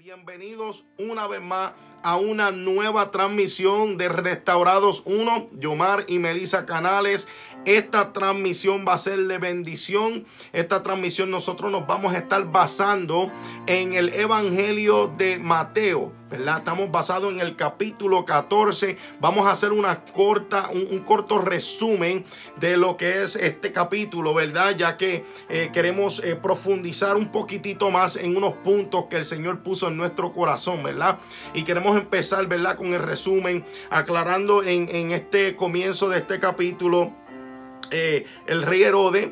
Bienvenidos una vez más a una nueva transmisión de Restaurados 1, Yomar y Melissa Canales. Esta transmisión va a ser de bendición. Esta transmisión nosotros nos vamos a estar basando en el Evangelio de Mateo, ¿verdad? Estamos basados en el capítulo 14. Vamos a hacer un corto resumen de lo que es este capítulo, ¿verdad? Ya que queremos profundizar un poquitito más en unos puntos que el Señor puso en nuestro corazón, ¿verdad? Y queremos empezar, ¿verdad?, con el resumen, aclarando en este comienzo de este capítulo. El rey Herodes,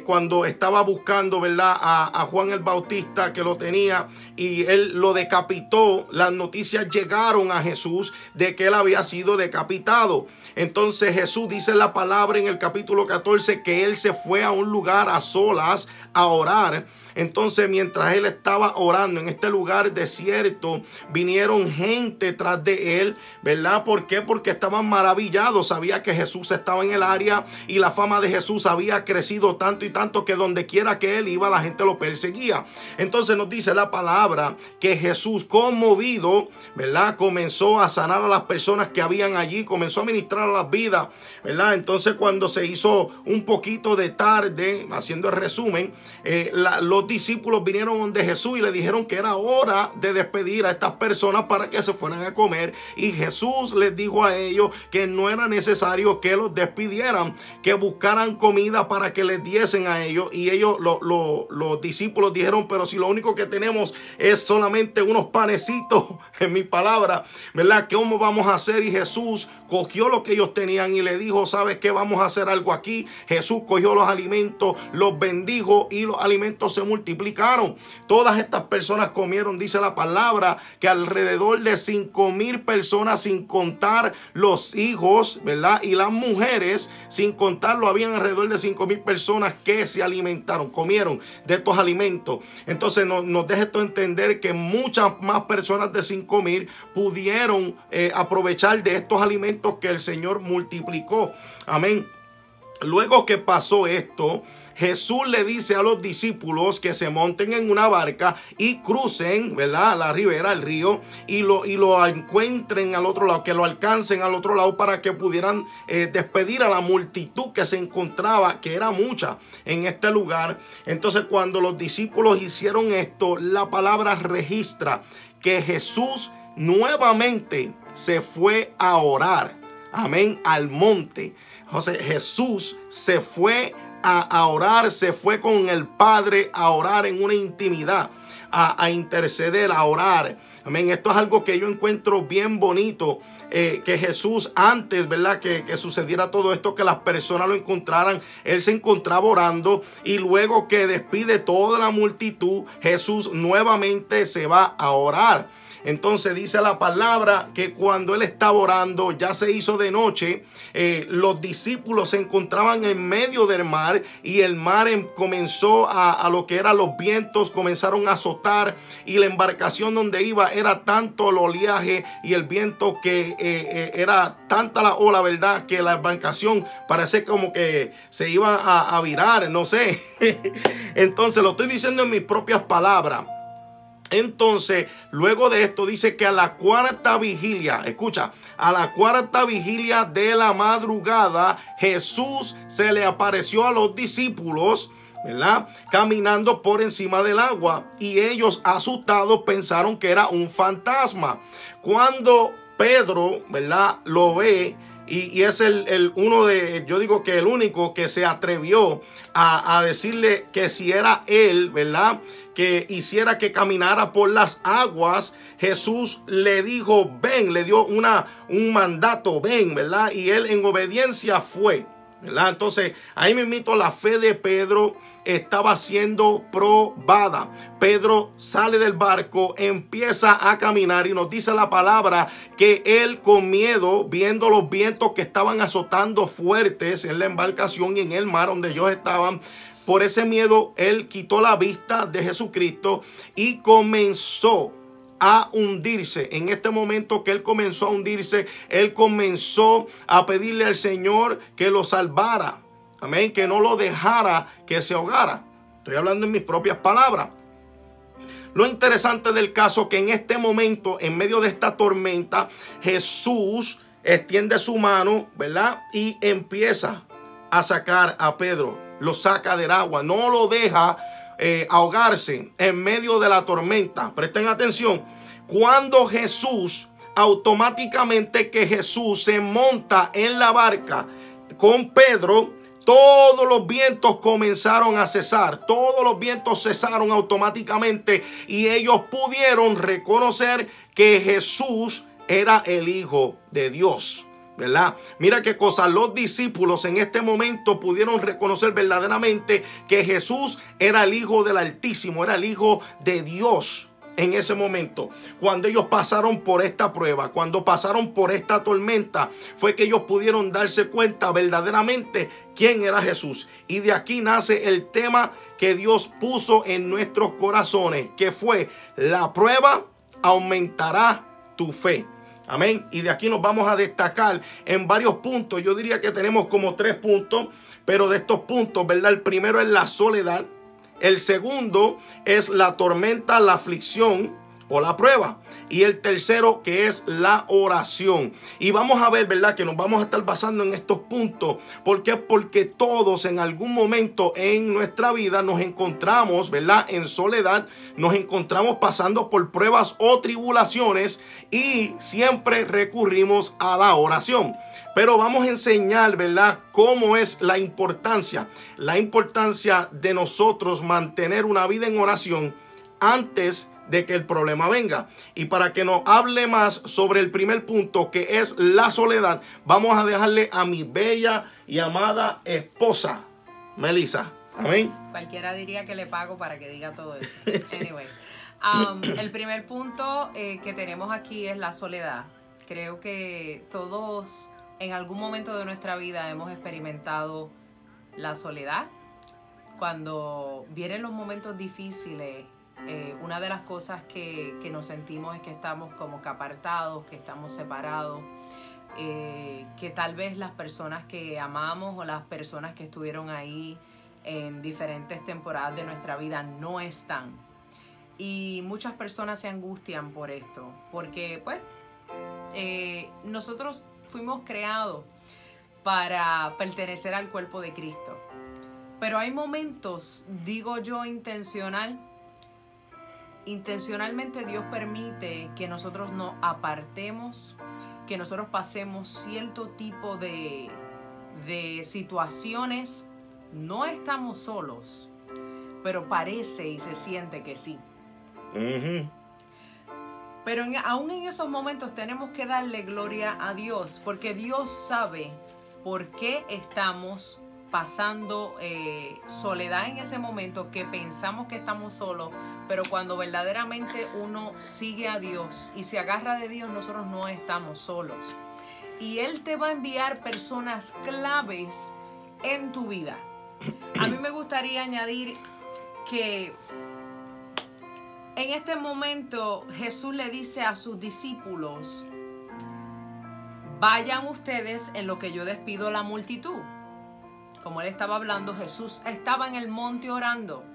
cuando estaba buscando, ¿verdad?, a Juan el Bautista, que lo tenía, y él lo decapitó, las noticias llegaron a Jesús de que él había sido decapitado. Entonces Jesús dice la palabra en el capítulo 14 que él se fue a un lugar a solas a orar. Entonces, mientras él estaba orando en este lugar desierto, vinieron gente tras de él, ¿verdad? ¿Por qué? Porque estaban maravillados. Sabía que Jesús estaba en el área y la fama de Jesús había crecido tanto y tanto que donde quiera que él iba, la gente lo perseguía. Entonces nos dice la palabra que Jesús, conmovido, ¿verdad?, comenzó a sanar a las personas que habían allí, comenzó a ministrar a las vidas, ¿verdad? Entonces, cuando se hizo un poquito de tarde, haciendo el resumen, los discípulos vinieron donde Jesús y le dijeron que era hora de despedir a estas personas para que se fueran a comer, y Jesús les dijo a ellos que no era necesario que los despidieran, que buscaran comida para que les diesen a ellos. Y ellos, los discípulos, dijeron: pero si lo único que tenemos es solamente unos panecitos, en mi palabra, ¿verdad?, ¿cómo vamos a hacer? Y Jesús cogió lo que ellos tenían y le dijo: ¿sabes qué? Vamos a hacer algo aquí. Jesús cogió los alimentos, los bendijo y los alimentos se multiplicaron. Todas estas personas comieron, dice la palabra, que alrededor de 5,000 personas, sin contar los hijos, ¿verdad?, y las mujeres, sin contarlo, habían alrededor de 5,000 personas que se alimentaron, comieron de estos alimentos. Entonces nos deja esto entender que muchas más personas de 5,000 pudieron aprovechar de estos alimentos que el Señor multiplicó. Amén. Luego que pasó esto, Jesús le dice a los discípulos que se monten en una barca y crucen, ¿verdad?, la ribera, el río, y lo encuentren al otro lado, que lo alcancen al otro lado para que pudieran despedir a la multitud que se encontraba, que era mucha en este lugar. Entonces, cuando los discípulos hicieron esto, la palabra registra que Jesús nuevamente se fue a orar, amén, al monte. José, Jesús se fue a orar, se fue con el Padre a orar en una intimidad, a interceder, a orar. Amén. Esto es algo que yo encuentro bien bonito, que Jesús, antes, ¿verdad?, que sucediera todo esto, que las personas lo encontraran, él se encontraba orando, y luego que despide toda la multitud, Jesús nuevamente se va a orar. Entonces dice la palabra que cuando él estaba orando, ya se hizo de noche, los discípulos se encontraban en medio del mar, y el mar comenzó a lo que eran los vientos, comenzaron a azotar, y la embarcación donde iba era tanto el oleaje y el viento que era tanta la ola, ¿verdad?, que la embarcación parece como que se iba a virar, no sé. Entonces lo estoy diciendo en mis propias palabras. Entonces, luego de esto dice que a la cuarta vigilia, escucha, a la cuarta vigilia de la madrugada, Jesús se le apareció a los discípulos, ¿verdad?, caminando por encima del agua, y ellos, asustados, pensaron que era un fantasma. Cuando Pedro, ¿verdad?, lo ve, y es uno de, yo digo que el único que se atrevió a decirle que si era él, ¿verdad?, que hiciera que caminara por las aguas, Jesús le dijo: ven, le dio un mandato, ven, ¿verdad? Y él en obediencia fue, ¿verdad? Entonces ahí mismito la fe de Pedro estaba siendo probada. Pedro sale del barco, empieza a caminar, y nos dice la palabra que él, con miedo, viendo los vientos que estaban azotando fuertes en la embarcación y en el mar donde ellos estaban, por ese miedo él quitó la vista de Jesucristo y comenzó a hundirse. En este momento que él comenzó a hundirse, él comenzó a pedirle al Señor que lo salvara. Amén, que no lo dejara que se ahogara. Estoy hablando en mis propias palabras. Lo interesante del caso es que en este momento, en medio de esta tormenta, Jesús extiende su mano, ¿verdad? Y empieza a sacar a Pedro. Lo saca del agua, no lo deja ahogarse en medio de la tormenta. Presten atención. Cuando Jesús, automáticamente que Jesús se monta en la barca con Pedro, todos los vientos comenzaron a cesar. Todos los vientos cesaron automáticamente y ellos pudieron reconocer que Jesús era el Hijo de Dios, ¿verdad? Mira qué cosa, los discípulos en este momento pudieron reconocer verdaderamente que Jesús era el Hijo del Altísimo, era el Hijo de Dios. En ese momento, cuando ellos pasaron por esta prueba, cuando pasaron por esta tormenta, fue que ellos pudieron darse cuenta verdaderamente quién era Jesús. Y de aquí nace el tema que Dios puso en nuestros corazones, que fue: la prueba aumentará tu fe. Amén. Y de aquí nos vamos a destacar en varios puntos. Yo diría que tenemos como 3 puntos, pero de estos puntos, ¿verdad? El primero es la soledad. El segundo es la tormenta, la aflicción o la prueba. Y el tercero, que es la oración. Y vamos a ver, ¿verdad?, que nos vamos a estar basando en estos puntos. ¿Por qué? Porque todos en algún momento en nuestra vida nos encontramos, ¿verdad?, en soledad. Nos encontramos pasando por pruebas o tribulaciones y siempre recurrimos a la oración. Pero vamos a enseñar, ¿verdad?, cómo es la importancia de nosotros mantener una vida en oración antes de que el problema venga. Y para que nos hable más sobre el primer punto, que es la soledad, vamos a dejarle a mi bella y amada esposa, Melissa. Amén. Cualquiera diría que le pago para que diga todo eso. Anyway, el primer punto que tenemos aquí es la soledad. Creo que todos en algún momento de nuestra vida hemos experimentado la soledad. Cuando vienen los momentos difíciles, una de las cosas que nos sentimos es que estamos como que apartados, que estamos separados, que tal vez las personas que amamos o las personas que estuvieron ahí en diferentes temporadas de nuestra vida no están. Y muchas personas se angustian por esto, porque pues nosotros fuimos creados para pertenecer al cuerpo de Cristo. Pero hay momentos, digo yo, intencionalmente Dios permite que nosotros nos apartemos, que nosotros pasemos cierto tipo de situaciones. No estamos solos, pero parece y se siente que sí. Pero aún en esos momentos tenemos que darle gloria a Dios, porque Dios sabe por qué estamos pasando soledad en ese momento, que pensamos que estamos solos, pero cuando verdaderamente uno sigue a Dios y se agarra de Dios, nosotros no estamos solos. Y Él te va a enviar personas claves en tu vida. A mí me gustaría añadir que en este momento Jesús le dice a sus discípulos: vayan ustedes en lo que yo despido la multitud. Como él estaba hablando, Jesús estaba en el monte orando,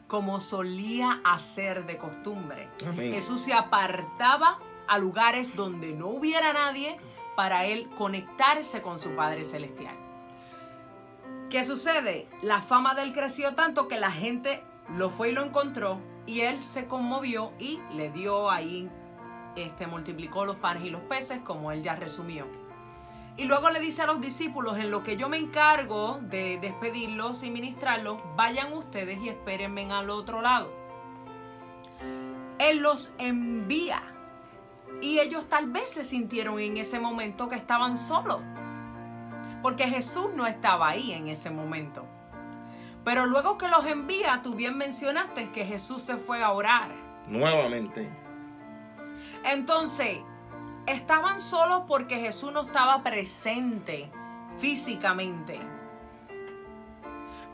como solía hacer de costumbre. Amén. Jesús se apartaba a lugares donde no hubiera nadie para él conectarse con su Padre Celestial. ¿Qué sucede? La fama de él creció tanto que la gente lo fue y lo encontró, y él se conmovió y le dio ahí, multiplicó los panes y los peces, como él ya resumió. Y luego le dice a los discípulos: en lo que yo me encargo de despedirlos y ministrarlos, vayan ustedes y espérenme al otro lado. Él los envía. Y ellos tal vez se sintieron en ese momento que estaban solos, porque Jesús no estaba ahí en ese momento. Pero luego que los envía, tú bien mencionaste que Jesús se fue a orar. Nuevamente. Entonces, estaban solos porque Jesús no estaba presente físicamente.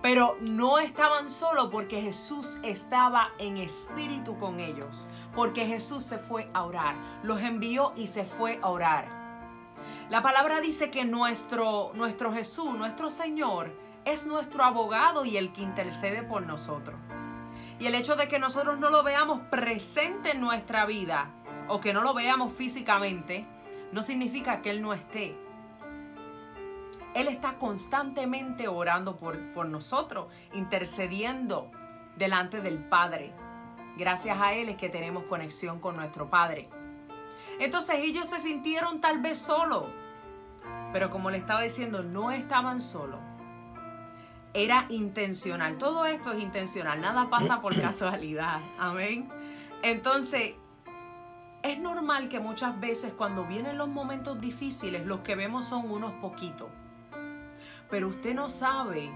Pero no estaban solos porque Jesús estaba en espíritu con ellos. Porque Jesús se fue a orar. Los envió y se fue a orar. La palabra dice que nuestro Jesús, nuestro Señor, es nuestro abogado y el que intercede por nosotros. Y el hecho de que nosotros no lo veamos presente en nuestra vida o que no lo veamos físicamente, no significa que Él no esté. Él está constantemente orando por nosotros, intercediendo delante del Padre. Gracias a Él es que tenemos conexión con nuestro Padre. Entonces ellos se sintieron tal vez solos, pero como le estaba diciendo, no estaban solos. Era intencional. Todo esto es intencional. Nada pasa por casualidad. Amén. Entonces, es normal que muchas veces cuando vienen los momentos difíciles, los que vemos son unos poquitos. Pero usted no sabe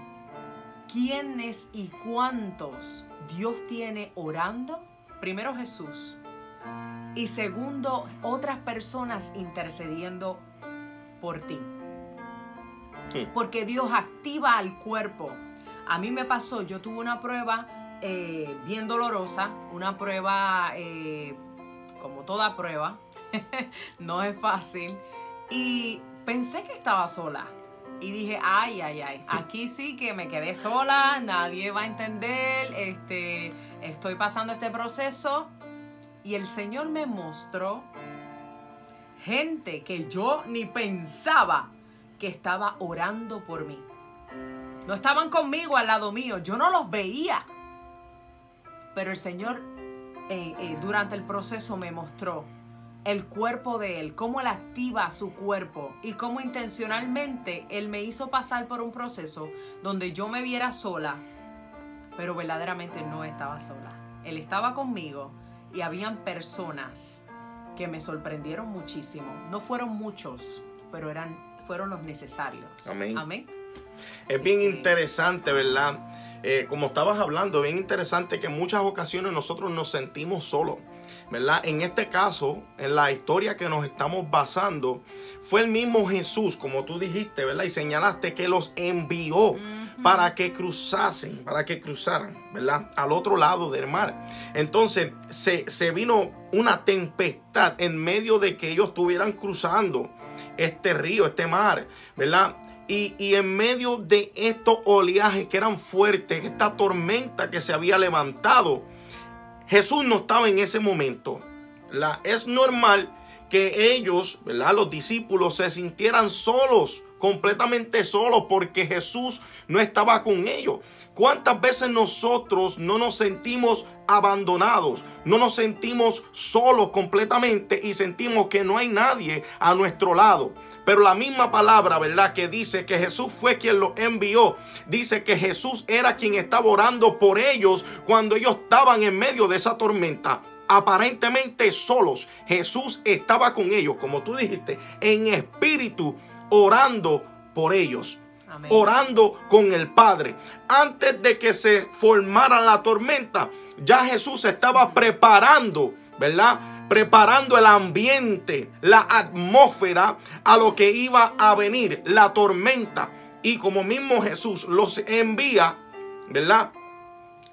quiénes y cuántos Dios tiene orando. Primero, Jesús. Y segundo, otras personas intercediendo por ti. Porque Dios activa al cuerpo. A mí me pasó, yo tuve una prueba bien dolorosa, una prueba, como toda prueba, no es fácil. Y pensé que estaba sola. Y dije, ay, aquí sí que me quedé sola, nadie va a entender, estoy pasando este proceso. Y el Señor me mostró gente que yo ni pensaba que estaba orando por mí. No estaban conmigo al lado mío, yo no los veía. Pero el Señor durante el proceso me mostró el cuerpo de Él, cómo Él activa su cuerpo y cómo intencionalmente Él me hizo pasar por un proceso donde yo me viera sola, pero verdaderamente no estaba sola. Él estaba conmigo y habían personas que me sorprendieron muchísimo. No fueron muchos, pero fueron los necesarios. Amén. Amén. Es bien interesante, ¿verdad? Como estabas hablando, bien interesante que en muchas ocasiones nosotros nos sentimos solos, ¿verdad? En este caso, en la historia que nos estamos basando, fue el mismo Jesús, como tú dijiste, ¿verdad? Y señalaste que los envió para que cruzaran, ¿verdad? Al otro lado del mar. Entonces, se vino una tempestad en medio de que ellos estuvieran cruzando este río, este mar, ¿verdad? Y en medio de estos oleajes que eran fuertes, esta tormenta que se había levantado, Jesús no estaba en ese momento. Es normal que ellos, ¿verdad?, los discípulos, se sintieran solos, completamente solos, porque Jesús no estaba con ellos. ¿Cuántas veces nosotros no nos sentimos abandonados, no nos sentimos solos completamente y sentimos que no hay nadie a nuestro lado? Pero la misma palabra, ¿verdad?, que dice que Jesús fue quien los envió, dice que Jesús era quien estaba orando por ellos cuando ellos estaban en medio de esa tormenta. Aparentemente solos, Jesús estaba con ellos, como tú dijiste, en espíritu, orando por ellos. Amén. Orando con el Padre. Antes de que se formara la tormenta, ya Jesús estaba preparando, ¿verdad?, preparando el ambiente, la atmósfera a lo que iba a venir, la tormenta. Y como mismo Jesús los envía, ¿verdad?,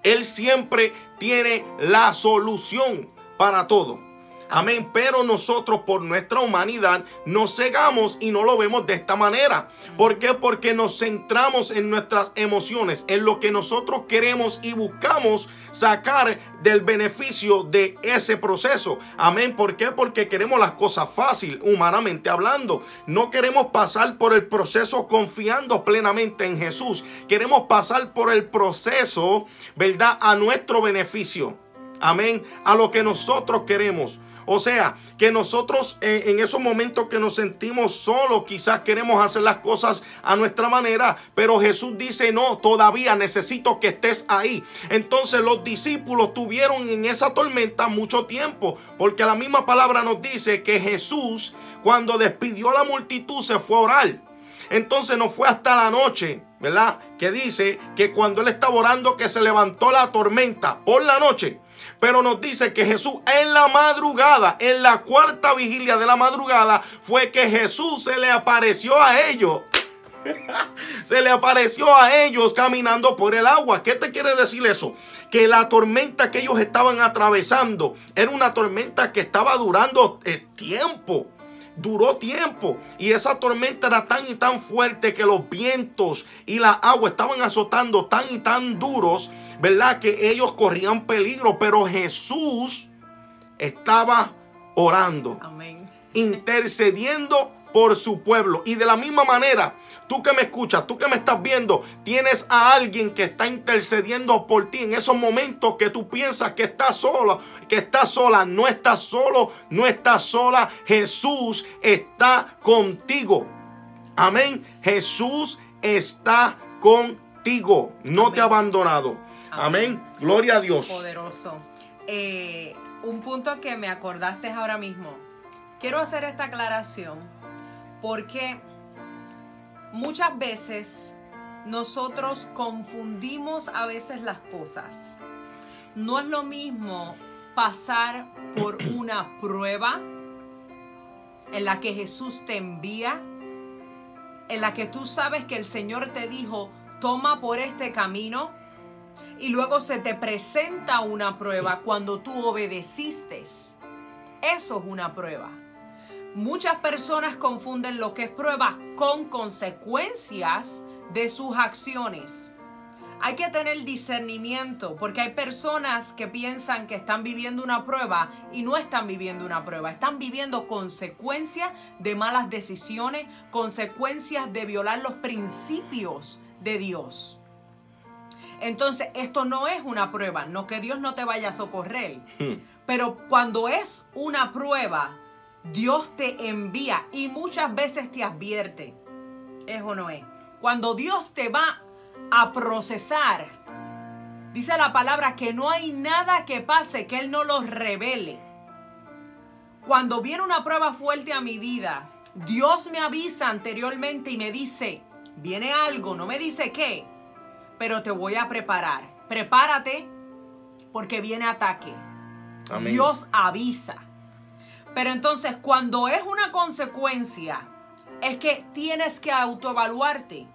Él siempre tiene la solución para todo. Amén. Pero nosotros, por nuestra humanidad, nos cegamos y no lo vemos de esta manera. ¿Por qué? Porque nos centramos en nuestras emociones, en lo que nosotros queremos y buscamos sacar del beneficio de ese proceso. Amén. ¿Por qué? Porque queremos las cosas fácil, humanamente hablando. No queremos pasar por el proceso confiando plenamente en Jesús. Queremos pasar por el proceso, ¿verdad?, a nuestro beneficio. Amén. A lo que nosotros queremos. O sea, que nosotros en esos momentos que nos sentimos solos, quizás queremos hacer las cosas a nuestra manera, pero Jesús dice, no, todavía necesito que estés ahí. Entonces los discípulos tuvieron en esa tormenta mucho tiempo, porque la misma palabra nos dice que Jesús, cuando despidió a la multitud, se fue a orar. Entonces no fue hasta la noche, ¿verdad?, que dice que cuando él estaba orando que se levantó la tormenta por la noche. Pero nos dice que Jesús en la madrugada, en la cuarta vigilia de la madrugada, fue que Jesús se le apareció a ellos. Se le apareció a ellos caminando por el agua. ¿Qué te quiere decir eso? Que la tormenta que ellos estaban atravesando era una tormenta que estaba durando tiempo. duró tiempo. Y esa tormenta era tan y tan fuerte que los vientos y la agua estaban azotando tan y tan duros, ¿verdad? Que ellos corrían peligro. Pero Jesús estaba orando. Amén. Intercediendo por su pueblo. Y de la misma manera, tú que me escuchas, tú que me estás viendo, tienes a alguien que está intercediendo por ti en esos momentos que tú piensas que estás solo, que estás sola. No estás solo, no estás sola. Jesús está contigo. Amén. Jesús está contigo. No Amén. te ha abandonado. Amén. Gloria a Dios. Poderoso. Un punto que me acordaste ahora mismo. Quiero hacer esta aclaración porque muchas veces nosotros confundimos a veces las cosas. No es lo mismo pasar por una prueba en la que Jesús te envía, en la que tú sabes que el Señor te dijo, toma por este camino, y luego se te presenta una prueba cuando tú obedeciste. Eso es una prueba. Muchas personas confunden lo que es prueba con consecuencias de sus acciones. Hay que tener discernimiento porque hay personas que piensan que están viviendo una prueba y no están viviendo una prueba. Están viviendo consecuencias de malas decisiones, consecuencias de violar los principios de Dios. Entonces, esto no es una prueba, no que Dios no te vaya a socorrer. Pero cuando es una prueba, Dios te envía y muchas veces te advierte. ¿Es o no es? Cuando Dios te va a procesar, dice la palabra que no hay nada que pase que Él no lo revele. Cuando viene una prueba fuerte a mi vida, Dios me avisa anteriormente y me dice, viene algo, no me dice qué, pero te voy a preparar. Prepárate porque viene ataque. Amén. Dios avisa. Pero entonces cuando es una consecuencia, es que tienes que autoevaluarte.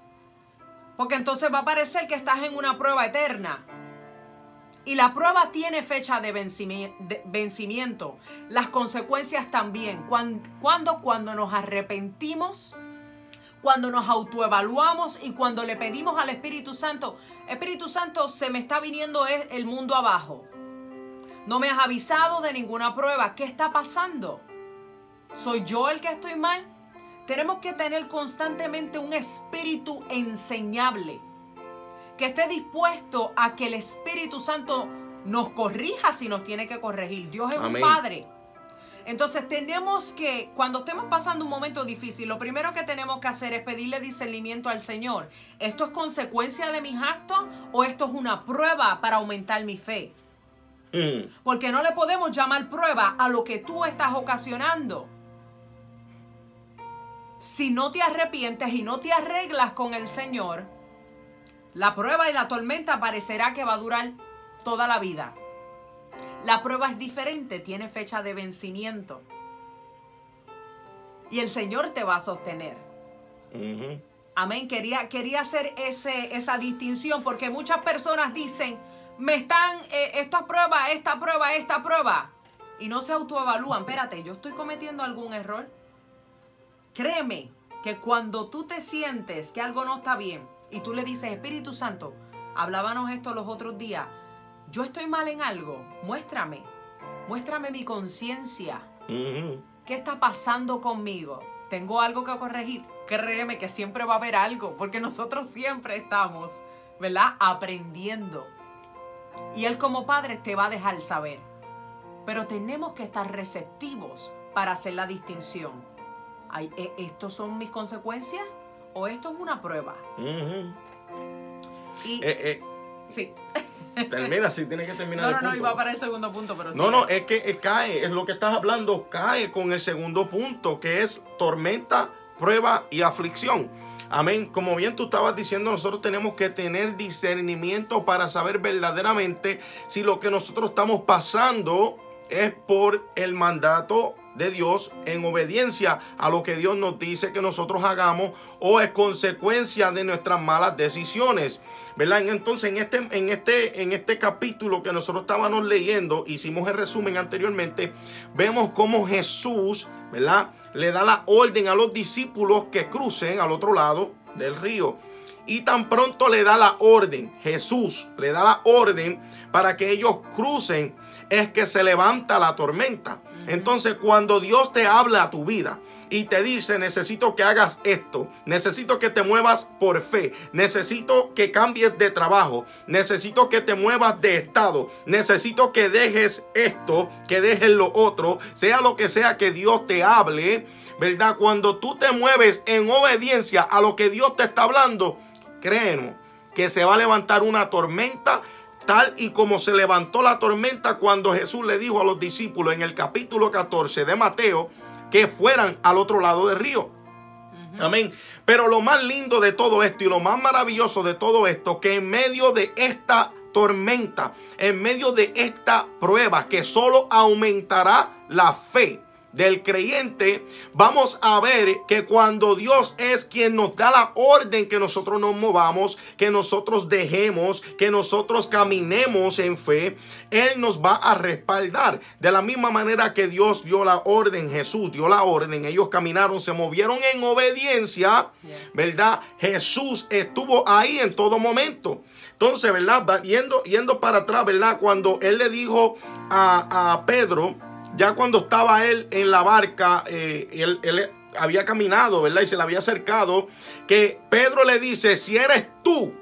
Porque entonces va a parecer que estás en una prueba eterna. Y la prueba tiene fecha de vencimiento. Las consecuencias también. Cuando nos arrepentimos, cuando nos autoevaluamos y cuando le pedimos al Espíritu Santo, Espíritu Santo, se me está viniendo el mundo abajo. No me has avisado de ninguna prueba. ¿Qué está pasando? ¿Soy yo el que estoy mal? Tenemos que tener constantemente un espíritu enseñable, que esté dispuesto a que el Espíritu Santo nos corrija si nos tiene que corregir. Dios es Amén. Un Padre. Entonces tenemos que, cuando estemos pasando un momento difícil, lo primero que tenemos que hacer es pedirle discernimiento al Señor. ¿Esto es consecuencia de mis actos o esto es una prueba para aumentar mi fe? Porque no le podemos llamar prueba a lo que tú estás ocasionando. Si no te arrepientes y no te arreglas con el Señor, la prueba y la tormenta parecerá que va a durar toda la vida. La prueba es diferente, tiene fecha de vencimiento. Y el Señor te va a sostener. Amén. Quería hacer esa distinción porque muchas personas dicen, me están, esta prueba. Y no se autoevalúan. Espérate, ¿yo estoy cometiendo algún error? Créeme que cuando tú te sientes que algo no está bien y tú le dices, Espíritu Santo, hablábamos esto los otros días, yo estoy mal en algo, muéstrame mi conciencia. ¿Qué está pasando conmigo? ¿Tengo algo que corregir? Créeme que siempre va a haber algo, porque nosotros siempre estamos, ¿verdad?, aprendiendo. Y Él como Padre te va a dejar saber. Pero tenemos que estar receptivos para hacer la distinción. ¿Estos son mis consecuencias o esto es una prueba? Y sí. Termina, sí, tiene que terminar. No, iba para el segundo punto, pero sí. No, es que cae, es lo que estás hablando, cae con el segundo punto, que es tormenta, prueba y aflicción. Amén. Como bien tú estabas diciendo, nosotros tenemos que tener discernimiento para saber verdaderamente si lo que nosotros estamos pasando es por el mandato de Dios en obediencia a lo que Dios nos dice que nosotros hagamos o es consecuencia de nuestras malas decisiones, ¿verdad? Entonces en este capítulo que nosotros estábamos leyendo, hicimos el resumen anteriormente, vemos cómo Jesús ¿verdad? Le da la orden a los discípulos que crucen al otro lado del río. Y tan pronto le da la orden, Jesús le da la orden para que ellos crucen, es que se levanta la tormenta. Entonces, cuando Dios te habla a tu vida y te dice, necesito que hagas esto, necesito que te muevas por fe, necesito que cambies de trabajo, necesito que te muevas de estado, necesito que dejes esto, que dejes lo otro, sea lo que sea que Dios te hable, ¿verdad? Cuando tú te mueves en obediencia a lo que Dios te está hablando, créenos que se va a levantar una tormenta, tal y como se levantó la tormenta cuando Jesús le dijo a los discípulos en el capítulo 14 de Mateo que fueran al otro lado del río. Amén. Pero lo más lindo de todo esto y lo más maravilloso de todo esto, que en medio de esta tormenta, en medio de esta prueba que solo aumentará la fe del creyente, vamos a ver que cuando Dios es quien nos da la orden que nosotros nos movamos, que nosotros dejemos, que nosotros caminemos en fe, Él nos va a respaldar. De la misma manera que Dios dio la orden, Jesús dio la orden, ellos caminaron, se movieron en obediencia, ¿verdad? Jesús estuvo ahí en todo momento. Entonces, ¿verdad? Yendo para atrás, ¿verdad? Cuando Él le dijo a Pedro, ya cuando estaba él en la barca, él había caminado, ¿verdad? Y se le había acercado, que Pedro le dice, si eres tú,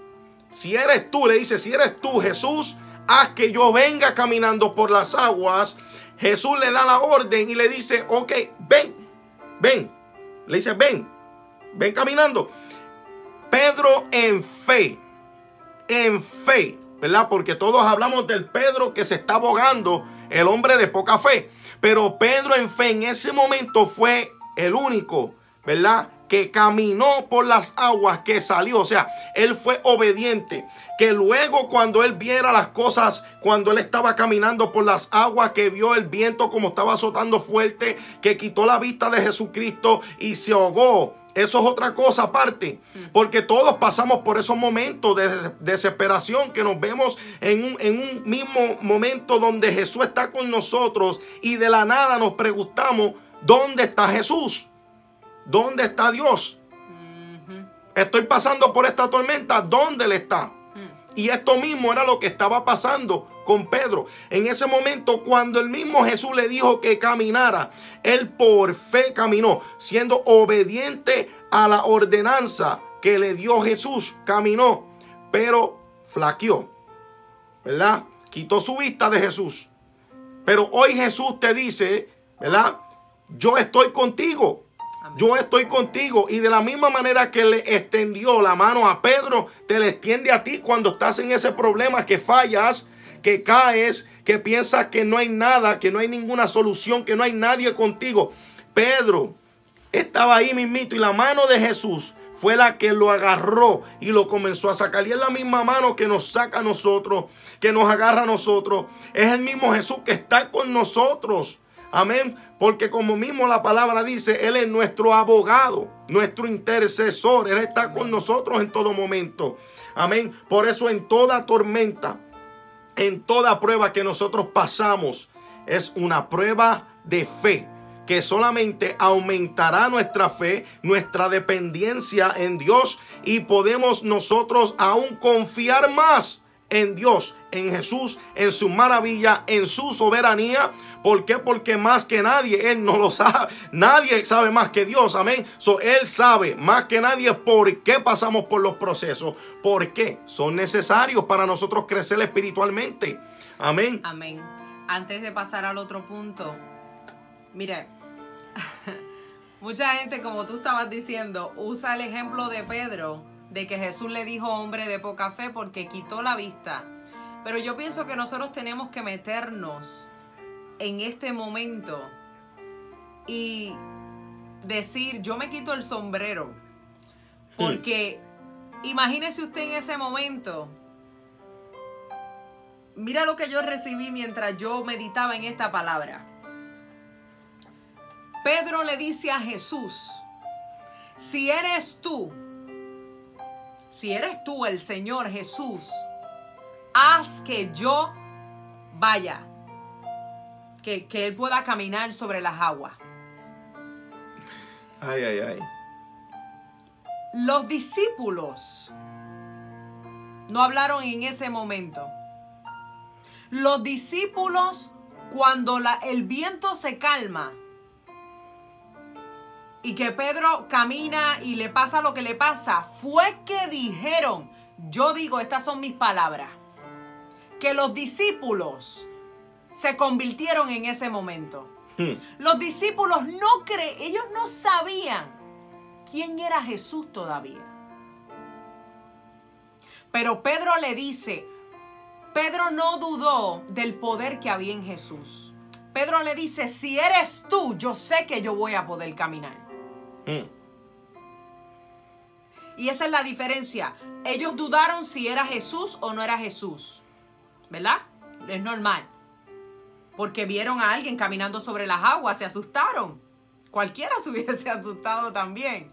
le dice, si eres tú, Jesús, haz que yo venga caminando por las aguas. Jesús le da la orden y le dice, ok, ven. Le dice, ven caminando. Pedro en fe, ¿verdad? Porque todos hablamos del Pedro que se está ahogando, el hombre de poca fe. Pero Pedro en fe en ese momento fue el único, ¿verdad?, que caminó por las aguas, que salió. O sea, él fue obediente. Que luego cuando él viera las cosas, cuando él estaba caminando por las aguas, que vio el viento como estaba azotando fuerte, que quitó la vista de Jesucristo y se ahogó. Eso es otra cosa aparte, porque todos pasamos por esos momentos de desesperación, que nos vemos en un mismo momento donde Jesús está con nosotros y de la nada nos preguntamos, ¿dónde está Jesús? ¿Dónde está Dios? Estoy pasando por esta tormenta, ¿dónde Él está? Y esto mismo era lo que estaba pasando con Pedro. En ese momento, cuando el mismo Jesús le dijo que caminara, él por fe caminó, siendo obediente a la ordenanza que le dio Jesús. Caminó, pero flaqueó, ¿verdad? Quitó su vista de Jesús. Pero hoy Jesús te dice, ¿verdad? Yo estoy contigo. Yo estoy contigo, y de la misma manera que le extendió la mano a Pedro, te la extiende a ti cuando estás en ese problema, que fallas, que caes, que piensas que no hay nada, que no hay ninguna solución, que no hay nadie contigo. Pedro estaba ahí mismito y la mano de Jesús fue la que lo agarró y lo comenzó a sacar. Y es la misma mano que nos saca a nosotros, que nos agarra a nosotros. Es el mismo Jesús que está con nosotros. Amén. Porque como mismo la palabra dice, Él es nuestro abogado, nuestro intercesor. Él está con nosotros en todo momento. Amén. Por eso en toda tormenta, en toda prueba que nosotros pasamos, es una prueba de fe, que solamente aumentará nuestra fe, nuestra dependencia en Dios, y podemos nosotros aún confiar más en Dios, en Jesús, en su maravilla, en su soberanía. ¿Por qué? Porque más que nadie, Él no lo sabe. Nadie sabe más que Dios. Amén. Él sabe más que nadie por qué pasamos por los procesos. ¿Por qué? Son necesarios para nosotros crecer espiritualmente. Amén. Amén. Antes de pasar al otro punto, mira, mucha gente, como tú estabas diciendo, usa el ejemplo de Pedro, de que Jesús le dijo hombre de poca fe porque quitó la vista. Pero yo pienso que nosotros tenemos que meternos en este momento y decir, yo me quito el sombrero, porque imagínese usted en ese momento. Mira lo que yo recibí mientras yo meditaba en esta palabra. Pedro le dice a Jesús, si eres tú el Señor Jesús, haz que yo vaya, que Él pueda caminar sobre las aguas. Ay, ay, ay. Los discípulos no hablaron en ese momento. Los discípulos, cuando el viento se calma y que Pedro camina y le pasa lo que le pasa, fue que dijeron, yo digo, estas son mis palabras, que los discípulos se convirtieron en ese momento. Los discípulos ellos no sabían quién era Jesús todavía. Pero Pedro le dice, Pedro no dudó del poder que había en Jesús. Pedro le dice, si eres tú, yo sé que yo voy a poder caminar. Y esa es la diferencia. Ellos dudaron si era Jesús o no era Jesús, ¿verdad? Es normal. Porque vieron a alguien caminando sobre las aguas, se asustaron. Cualquiera se hubiese asustado también.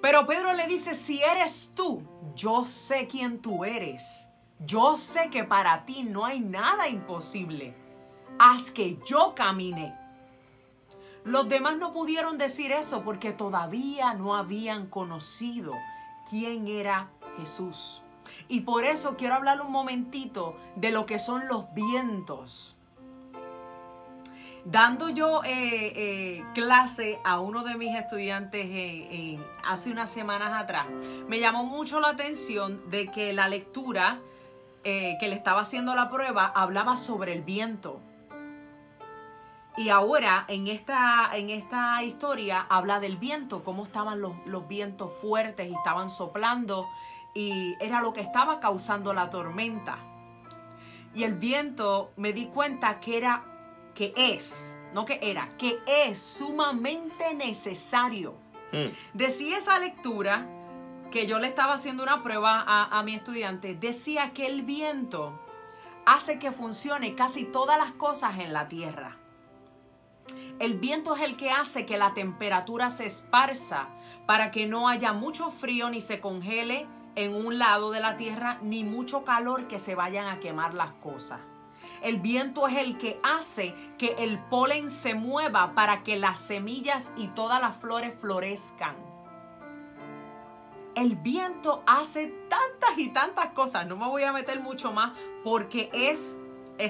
Pero Pedro le dice, si eres tú, yo sé quién tú eres. Yo sé que para ti no hay nada imposible. Haz que yo camine. Los demás no pudieron decir eso porque todavía no habían conocido quién era Jesús. Y por eso quiero hablar un momentito de lo que son los vientos. Dando yo clase a uno de mis estudiantes hace unas semanas atrás, me llamó mucho la atención de que la lectura que le estaba haciendo la prueba hablaba sobre el viento. Y ahora en esta historia habla del viento, cómo estaban los vientos fuertes y estaban soplando y era lo que estaba causando la tormenta. Y el viento me di cuenta que es sumamente necesario. Decía esa lectura que yo le estaba haciendo una prueba a mi estudiante, decía que el viento hace que funcione casi todas las cosas en la tierra. El viento es el que hace que la temperatura se esparza para que no haya mucho frío ni se congele en un lado de la tierra, ni mucho calor que se vayan a quemar las cosas. El viento es el que hace que el polen se mueva para que las semillas y todas las flores florezcan. El viento hace tantas y tantas cosas. No me voy a meter mucho más porque es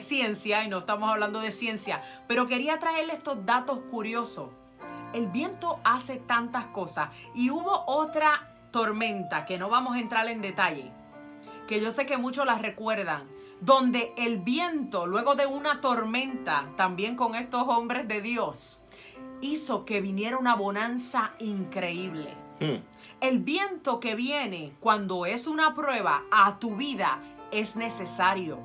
ciencia y no estamos hablando de ciencia. Pero quería traerle estos datos curiosos. El viento hace tantas cosas. Y hubo otra tormenta que no vamos a entrar en detalle, que yo sé que muchos la recuerdan, donde el viento, luego de una tormenta, también con estos hombres de Dios, hizo que viniera una bonanza increíble. El viento que viene cuando es una prueba a tu vida es necesario.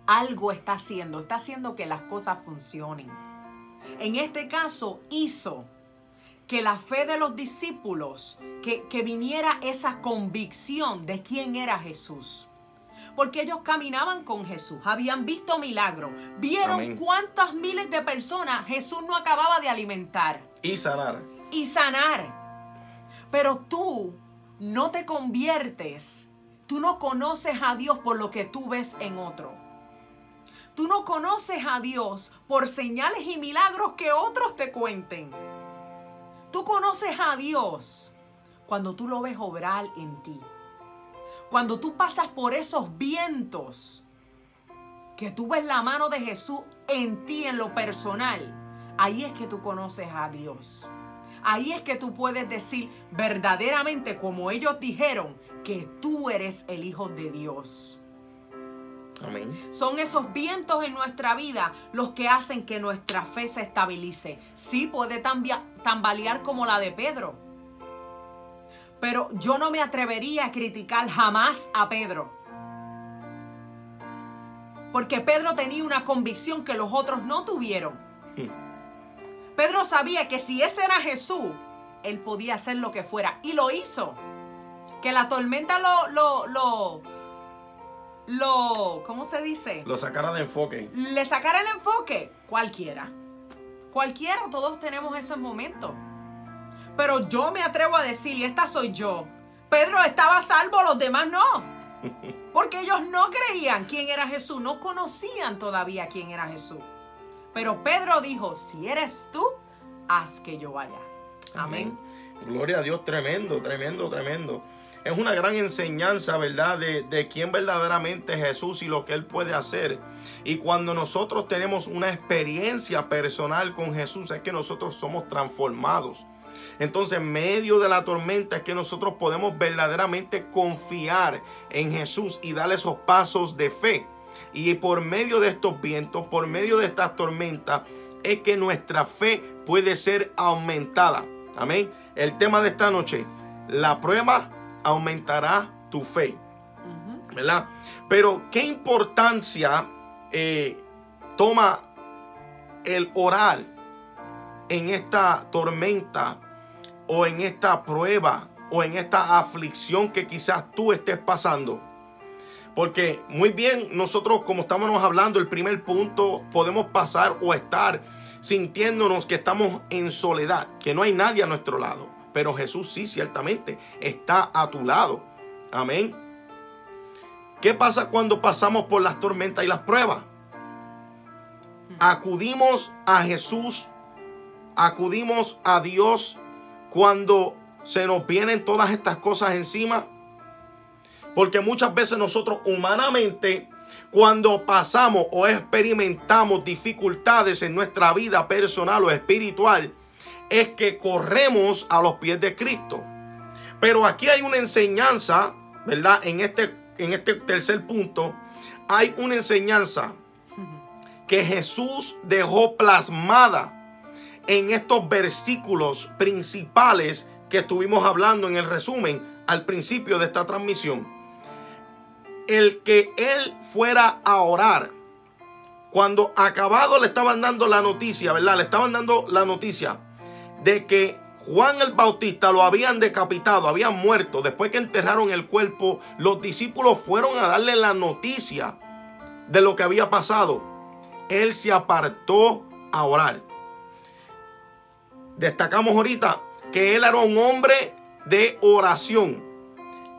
Algo está haciendo que las cosas funcionen. En este caso hizo que la fe de los discípulos, que viniera esa convicción de quién era Jesús. Porque ellos caminaban con Jesús, habían visto milagros, vieron Amén. Cuántas miles de personas Jesús no acababa de alimentar. Y sanar. Y sanar. Pero tú no te conviertes, tú no conoces a Dios por lo que tú ves en otro. Tú no conoces a Dios por señales y milagros que otros te cuenten. Tú conoces a Dios cuando tú lo ves obrar en ti. Cuando tú pasas por esos vientos, que tú ves la mano de Jesús en ti en lo personal, ahí es que tú conoces a Dios. Ahí es que tú puedes decir verdaderamente, como ellos dijeron, que tú eres el Hijo de Dios. Amén. Son esos vientos en nuestra vida los que hacen que nuestra fe se estabilice. Sí, puede tambalear como la de Pedro. Pero yo no me atrevería a criticar jamás a Pedro. Porque Pedro tenía una convicción que los otros no tuvieron. Pedro sabía que si ese era Jesús, él podía hacer lo que fuera. Y lo hizo. Que la tormenta ¿cómo se dice? Lo sacara de enfoque. Le sacara el enfoque. Cualquiera, todos tenemos esos momentos. Pero yo me atrevo a decir, y esta soy yo, Pedro estaba a salvo, los demás no. Porque ellos no creían quién era Jesús, no conocían todavía quién era Jesús. Pero Pedro dijo, si eres tú, haz que yo vaya. Amén. Gloria a Dios, tremendo, tremendo, tremendo. Es una gran enseñanza, ¿verdad? De quién verdaderamente es Jesús y lo que Él puede hacer. Y cuando nosotros tenemos una experiencia personal con Jesús, es que nosotros somos transformados. Entonces, en medio de la tormenta es que nosotros podemos verdaderamente confiar en Jesús y darle esos pasos de fe. Y por medio de estos vientos, por medio de estas tormentas, es que nuestra fe puede ser aumentada. Amén. El tema de esta noche, la prueba aumentará tu fe, ¿verdad? Pero ¿qué importancia toma el orar en esta tormenta o en esta prueba o en esta aflicción que quizás tú estés pasando? Porque muy bien, nosotros, como estábamos hablando, el primer punto, podemos pasar o estar sintiéndonos que estamos en soledad, que no hay nadie a nuestro lado. Pero Jesús sí, ciertamente, está a tu lado. Amén. ¿Qué pasa cuando pasamos por las tormentas y las pruebas? Acudimos a Jesús, acudimos a Dios cuando se nos vienen todas estas cosas encima. Porque muchas veces nosotros humanamente, cuando pasamos o experimentamos dificultades en nuestra vida personal o espiritual, es que corremos a los pies de Cristo. Pero aquí hay una enseñanza, ¿verdad? En este tercer punto, hay una enseñanza que Jesús dejó plasmada en estos versículos principales que estuvimos hablando en el resumen al principio de esta transmisión. El que Él fuera a orar, cuando acabado le estaban dando la noticia, ¿verdad? Le estaban dando la noticia de que Juan el Bautista lo habían decapitado, habían muerto. Después que enterraron el cuerpo, los discípulos fueron a darle la noticia de lo que había pasado. Él se apartó a orar. Destacamos ahorita que él era un hombre de oración.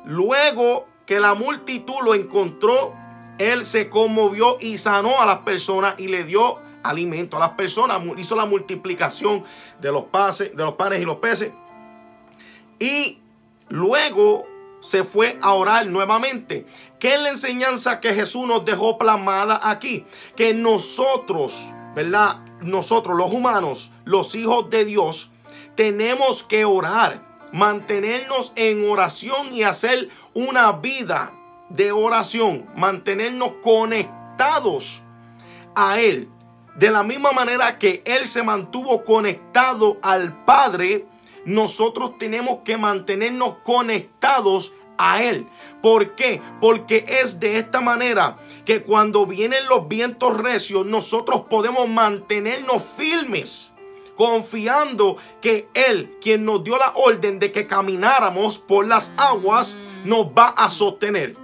Luego que la multitud lo encontró, él se conmovió y sanó a las personas y le dio alimento a las personas. Hizo la multiplicación de los panes y los peces. Y luego se fue a orar nuevamente. ¿Qué es la enseñanza que Jesús nos dejó plasmada aquí? Que nosotros, ¿verdad? Nosotros los humanos, los hijos de Dios, tenemos que orar, mantenernos en oración y hacer una vida de oración, mantenernos conectados a Él. De la misma manera que Él se mantuvo conectado al Padre, nosotros tenemos que mantenernos conectados a Él. ¿Por qué? Porque es de esta manera que cuando vienen los vientos recios, nosotros podemos mantenernos firmes, confiando que Él, quien nos dio la orden de que camináramos por las aguas, nos va a sostener.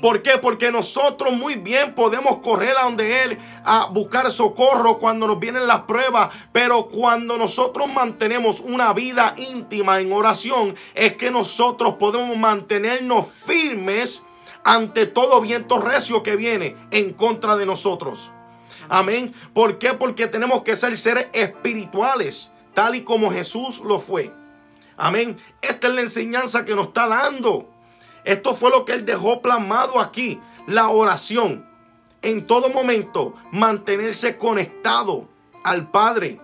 ¿Por qué? Porque nosotros muy bien podemos correr a donde Él a buscar socorro cuando nos vienen las pruebas, pero cuando nosotros mantenemos una vida íntima en oración, es que nosotros podemos mantenernos firmes ante todo viento recio que viene en contra de nosotros. Amén. ¿Por qué? Porque tenemos que ser seres espirituales, tal y como Jesús lo fue. Amén. Esta es la enseñanza que nos está dando. Esto fue lo que Él dejó plasmado aquí. La oración. En todo momento mantenerse conectado al Padre.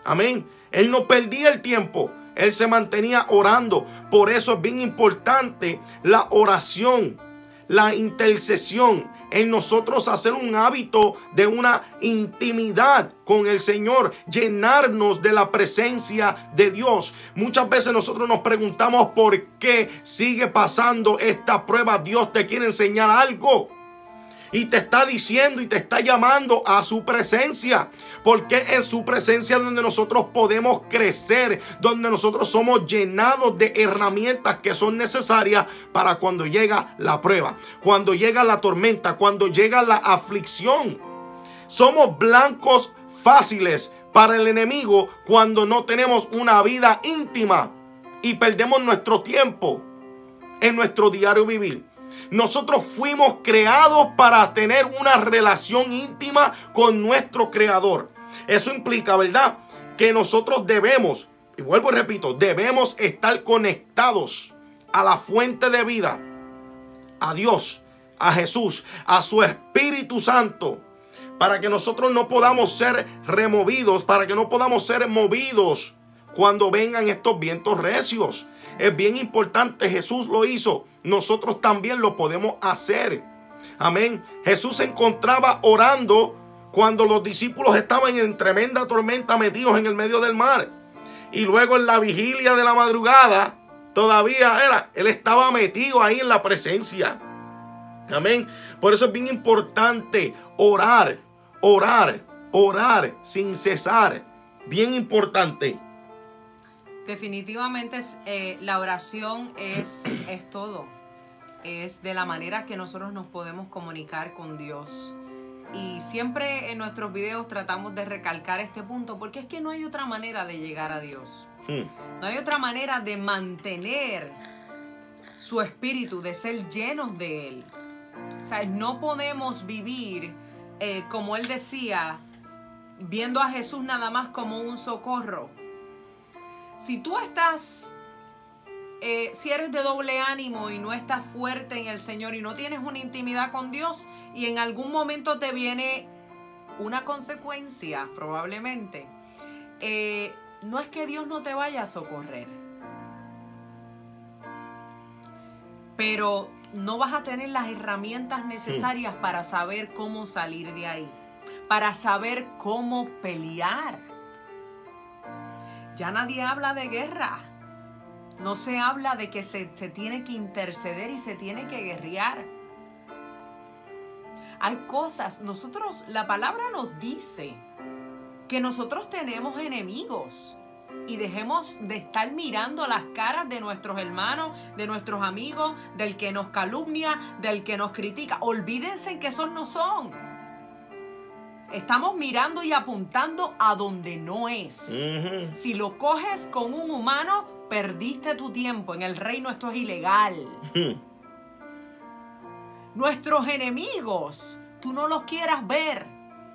Amén. Él no perdía el tiempo. Él se mantenía orando. Por eso es bien importante la oración, la intercesión. En nosotros hacer un hábito de una intimidad con el Señor, llenarnos de la presencia de Dios. Muchas veces nosotros nos preguntamos por qué sigue pasando esta prueba. Dios te quiere enseñar algo y te está diciendo y te está llamando a su presencia, porque es su presencia donde nosotros podemos crecer, donde nosotros somos llenados de herramientas que son necesarias para cuando llega la prueba, cuando llega la tormenta, cuando llega la aflicción. Somos blancos fáciles para el enemigo cuando no tenemos una vida íntima y perdemos nuestro tiempo en nuestro diario vivir. Nosotros fuimos creados para tener una relación íntima con nuestro Creador. Eso implica, ¿verdad?, que nosotros debemos y vuelvo y repito, debemos estar conectados a la fuente de vida, a Dios, a Jesús, a su Espíritu Santo, para que nosotros no podamos ser removidos, para que no podamos ser movidos cuando vengan estos vientos recios. Es bien importante, Jesús lo hizo, nosotros también lo podemos hacer. Amén. Jesús se encontraba orando cuando los discípulos estaban en tremenda tormenta metidos en el medio del mar. Y luego en la vigilia de la madrugada, él estaba metido ahí en la presencia. Amén. Por eso es bien importante orar, orar, orar sin cesar. Bien importante. Definitivamente la oración es todo. Es de la manera que nosotros nos podemos comunicar con Dios. Y siempre en nuestros videos tratamos de recalcar este punto, porque es que no hay otra manera de llegar a Dios. No hay otra manera de mantener su espíritu, de ser llenos de Él. O sea, no podemos vivir, como Él decía, viendo a Jesús nada más como un socorro. Si tú estás, si eres de doble ánimo y no estás fuerte en el Señor y no tienes una intimidad con Dios y en algún momento te viene una consecuencia, probablemente, no es que Dios no te vaya a socorrer, pero no vas a tener las herramientas necesarias para saber cómo salir de ahí, para saber cómo pelear. Ya nadie habla de guerra. No se habla de que se tiene que interceder y se tiene que guerrear. Hay cosas, la palabra nos dice que nosotros tenemos enemigos. Y dejemos de estar mirando las caras de nuestros hermanos, de nuestros amigos, del que nos calumnia, del que nos critica. Olvídense que esos no son. Estamos mirando y apuntando a donde no es. Si lo coges con un humano, perdiste tu tiempo. En el reino esto es ilegal. Nuestros enemigos, tú no los quieras ver,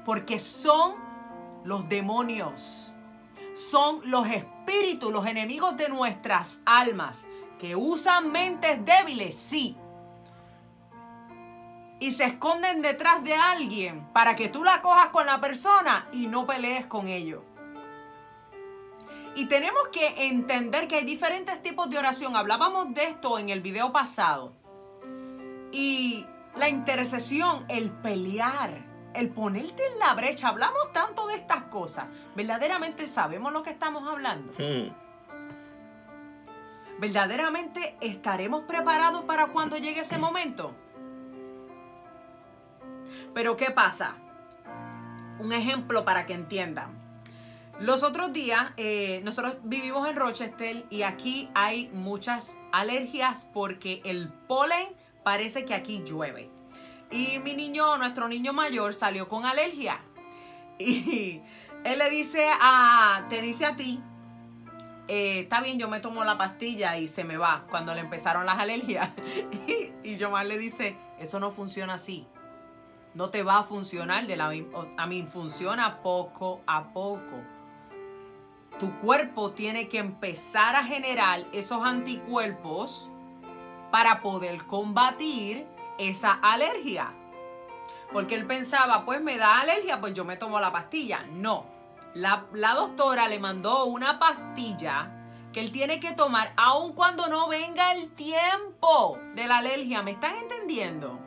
porque son los demonios. Son los espíritus, los enemigos de nuestras almas, que usan mentes débiles, sí. Y se esconden detrás de alguien para que tú la cojas con la persona y no pelees con ellos. Y tenemos que entender que hay diferentes tipos de oración. Hablábamos de esto en el video pasado. Y la intercesión, el pelear, el ponerte en la brecha. Hablamos tanto de estas cosas. ¿Verdaderamente sabemos lo que estamos hablando? ¿Verdaderamente estaremos preparados para cuando llegue ese momento? Pero ¿qué pasa? Un ejemplo para que entiendan. Los otros días, nosotros vivimos en Rochester y aquí hay muchas alergias porque el polen parece que aquí llueve. Y nuestro niño mayor salió con alergia. Y él te dice a ti, está bien, yo me tomo la pastilla y se me va cuando le empezaron las alergias. Y Yomar le dice, eso no funciona así. No te va a funcionar a mí funciona poco a poco. Tu cuerpo tiene que empezar a generar esos anticuerpos para poder combatir esa alergia. Porque él pensaba, pues me da alergia, pues yo me tomo la pastilla. No, la doctora le mandó una pastilla que él tiene que tomar aun cuando no venga el tiempo de la alergia. ¿Me están entendiendo?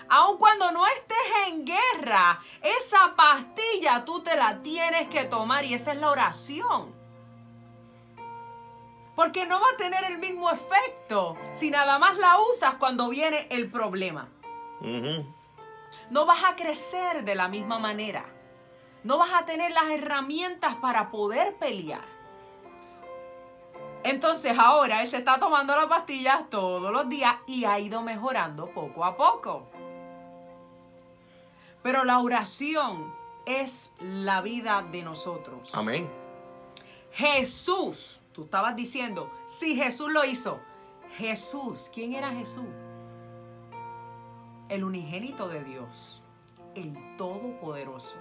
Aun cuando no estés en guerra, esa pastilla tú te la tienes que tomar y esa es la oración. Porque no va a tener el mismo efecto si nada más la usas cuando viene el problema. No vas a crecer de la misma manera. No vas a tener las herramientas para poder pelear. Entonces ahora él se está tomando las pastillas todos los días y ha ido mejorando poco a poco. Pero la oración es la vida de nosotros. Amén. Jesús, tú estabas diciendo, sí, Jesús lo hizo. Jesús, ¿quién era Jesús? El unigénito de Dios, el Todopoderoso,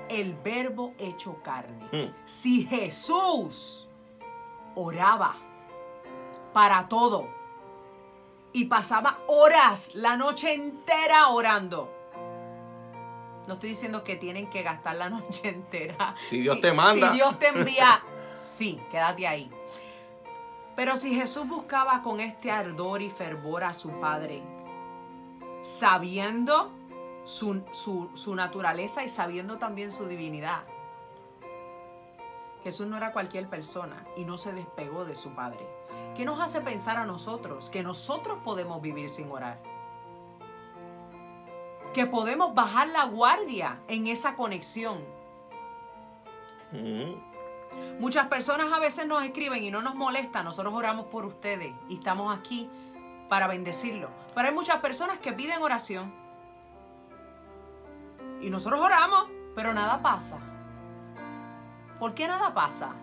el Verbo hecho carne. Si Jesús oraba para todo. Y pasaba horas, la noche entera orando. No estoy diciendo que tienen que gastar la noche entera. Si Dios te manda. Si Dios te envía, sí, quédate ahí. Pero si Jesús buscaba con este ardor y fervor a su Padre, sabiendo su naturaleza y sabiendo también su divinidad, Jesús no era cualquier persona y no se despegó de su Padre. ¿Qué nos hace pensar a nosotros que nosotros podemos vivir sin orar? Que podemos bajar la guardia en esa conexión. Muchas personas a veces nos escriben y no nos molesta. Nosotros oramos por ustedes y estamos aquí para bendecirlos. Pero hay muchas personas que piden oración. Y nosotros oramos, pero nada pasa. ¿Por qué nada pasa?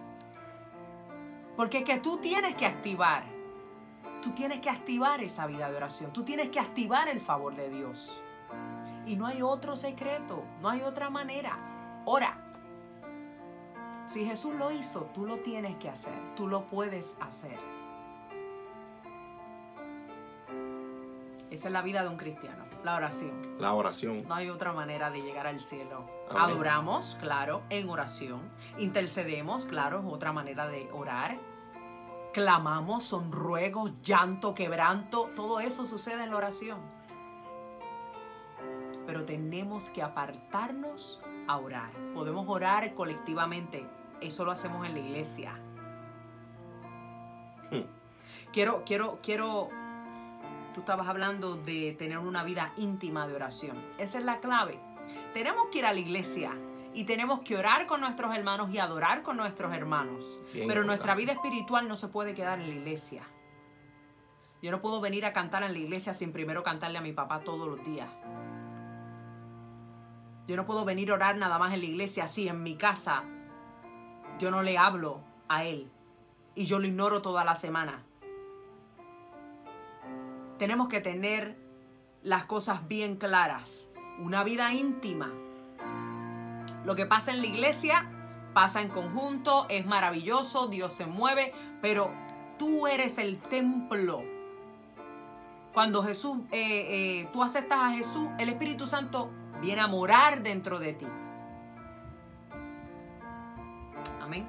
Porque es que tú tienes que activar. Tú tienes que activar esa vida de oración. Tú tienes que activar el favor de Dios. Y no hay otro secreto. No hay otra manera. Ora. Si Jesús lo hizo, tú lo tienes que hacer. Tú lo puedes hacer. Esa es la vida de un cristiano. La oración. La oración. No hay otra manera de llegar al cielo. Amén. Adoramos, claro, en oración. Intercedemos, claro, es otra manera de orar. Clamamos, son ruegos, llanto, quebranto. Todo eso sucede en la oración. Pero tenemos que apartarnos a orar. Podemos orar colectivamente. Eso lo hacemos en la iglesia. Quiero. Tú estabas hablando de tener una vida íntima de oración. Esa es la clave. Tenemos que ir a la iglesia y tenemos que orar con nuestros hermanos y adorar con nuestros hermanos. Bien, pero nuestra vida espiritual no se puede quedar en la iglesia. Yo no puedo venir a cantar en la iglesia sin primero cantarle a mi papá todos los días. Yo no puedo venir a orar nada más en la iglesia así, en mi casa. Yo no le hablo a él y yo lo ignoro toda la semana. Tenemos que tener las cosas bien claras. Una vida íntima. Lo que pasa en la iglesia pasa en conjunto, es maravilloso, Dios se mueve, pero tú eres el templo. Cuando Jesús, tú aceptas a Jesús, el Espíritu Santo viene a morar dentro de ti. Amén.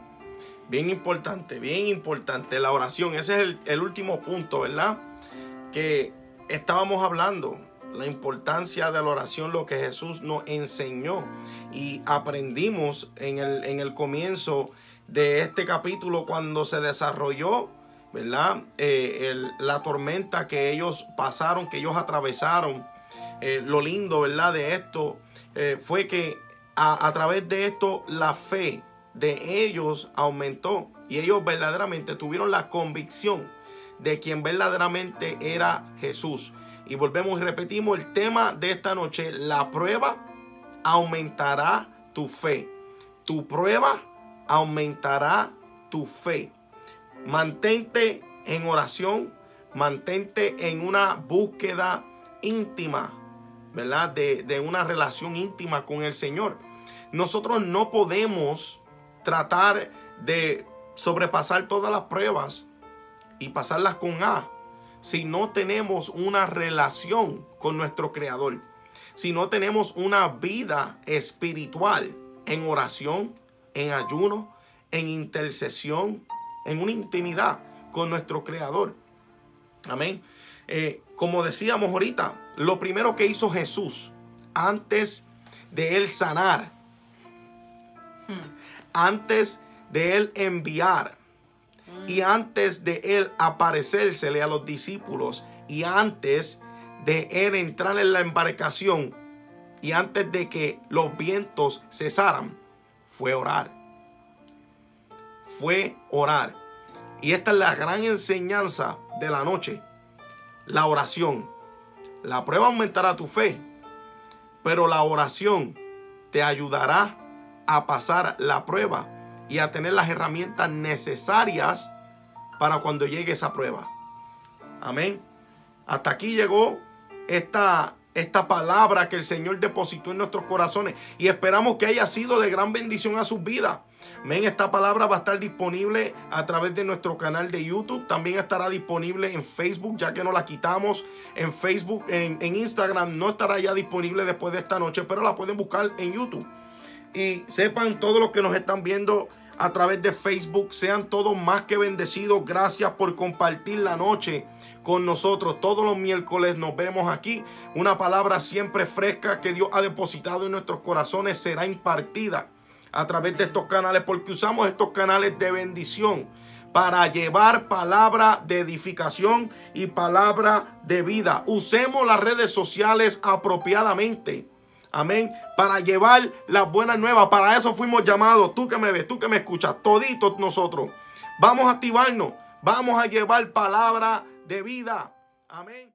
Bien importante la oración. Ese es el último punto, ¿verdad? Que estábamos hablando, la importancia de la oración, lo que Jesús nos enseñó y aprendimos en el comienzo de este capítulo cuando se desarrolló, ¿verdad? La tormenta que ellos pasaron, que ellos atravesaron. Lo lindo, ¿verdad? De esto fue que a través de esto la fe de ellos aumentó y ellos verdaderamente tuvieron la convicción de quien verdaderamente era Jesús. Y volvemos y repetimos el tema de esta noche: la prueba aumentará tu fe. Tu prueba aumentará tu fe. Mantente en oración, mantente en una búsqueda íntima, ¿verdad? De una relación íntima con el Señor. Nosotros no podemos tratar de sobrepasar todas las pruebas y pasarlas con A si no tenemos una relación con nuestro Creador, si no tenemos una vida espiritual en oración, en ayuno, en intercesión, en una intimidad con nuestro Creador. Amén. Como decíamos ahorita, lo primero que hizo Jesús antes de él sanar, antes de él enviar, y antes de él aparecérsele a los discípulos, y antes de él entrar en la embarcación, y antes de que los vientos cesaran, fue orar. Fue orar. Y esta es la gran enseñanza de la noche. La oración. La prueba aumentará tu fe, pero la oración te ayudará a pasar la prueba y a tener las herramientas necesarias para cuando llegue esa prueba. Amén. Hasta aquí llegó esta esta palabra que el Señor depositó en nuestros corazones y esperamos que haya sido de gran bendición a sus vidas. Amén. Esta palabra va a estar disponible a través de nuestro canal de YouTube. También estará disponible en Facebook, ya que no la quitamos en Facebook. En Instagram no estará ya disponible después de esta noche, pero la pueden buscar en YouTube. Y sepan todos los que nos están viendo a través de Facebook, sean todos más que bendecidos. Gracias por compartir la noche con nosotros. Todos los miércoles nos vemos aquí. Una palabra siempre fresca que Dios ha depositado en nuestros corazones será impartida a través de estos canales, porque usamos estos canales de bendición para llevar palabra de edificación y palabra de vida. Usemos las redes sociales apropiadamente. Amén. Para llevar las buenas nuevas. Para eso fuimos llamados. Tú que me ves, tú que me escuchas, toditos nosotros. Vamos a activarnos. Vamos a llevar palabra de vida. Amén.